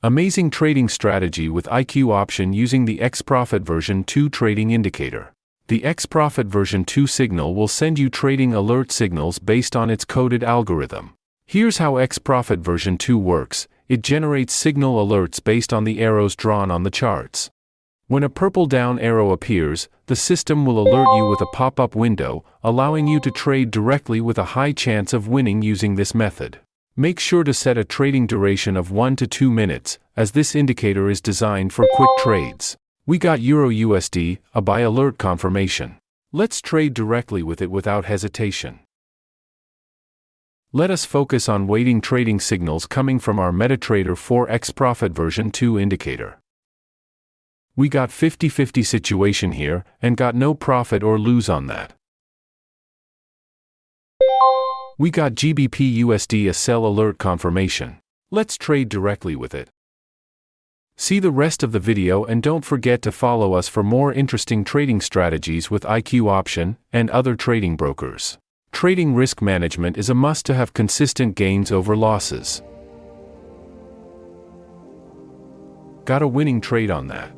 Amazing trading strategy with IQ option using the XProfit V2 trading indicator. The XProfit V2 signal will send you trading alert signals based on its coded algorithm. Here's how XProfit V2 works. It generates signal alerts based on the arrows drawn on the charts. When a purple down arrow appears, the system will alert you with a pop-up window, allowing you to trade directly with a high chance of winning using this method. Make sure to set a trading duration of 1 to 2 minutes, as this indicator is designed for quick trades. We got EURUSD, a buy alert confirmation. Let's trade directly with it without hesitation. Let us focus on waiting trading signals coming from our MetaTrader 4 XProfit V2 indicator. We got 50-50 situation here, and got no profit or lose on that. We got GBPUSD, a sell alert confirmation. Let's trade directly with it. See the rest of the video and don't forget to follow us for more interesting trading strategies with IQ option and other trading brokers. Trading risk management is a must to have consistent gains over losses. Got a winning trade on that.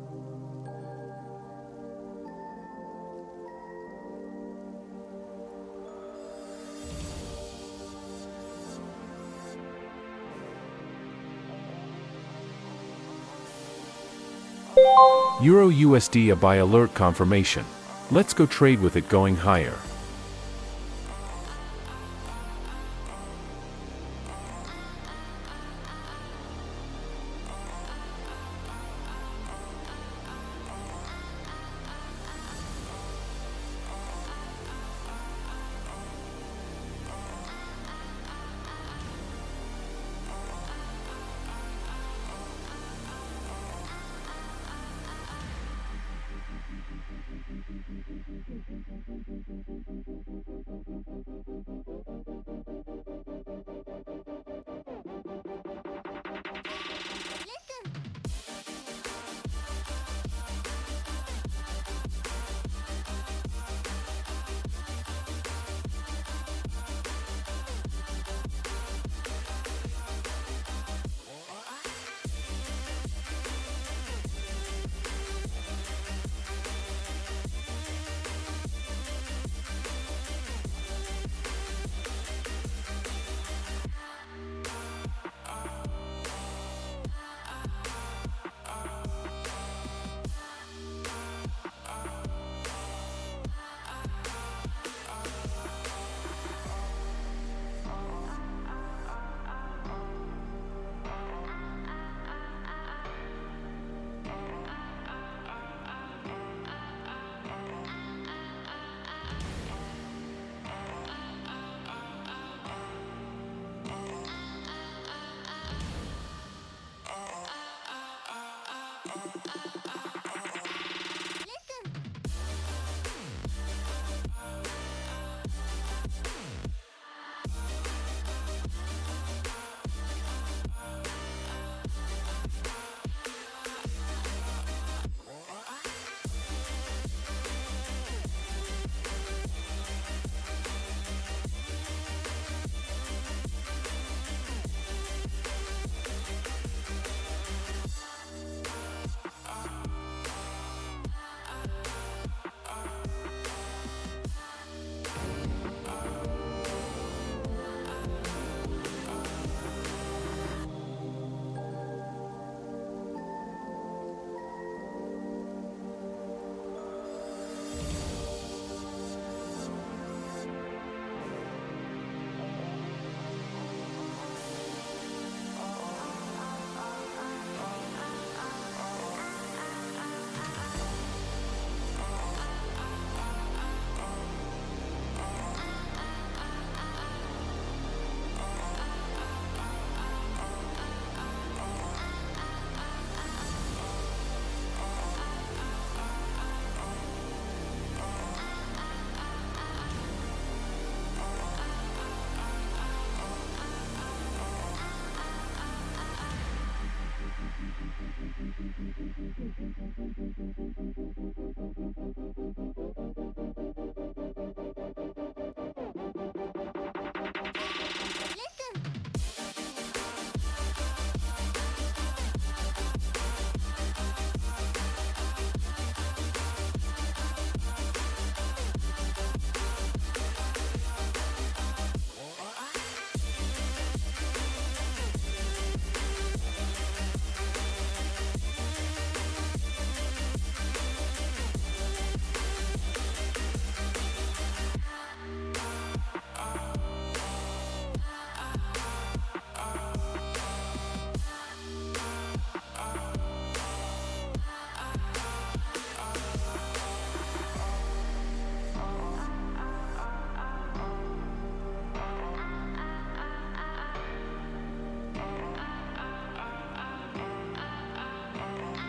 EURUSD, a buy alert confirmation. Let's go trade with it going higher.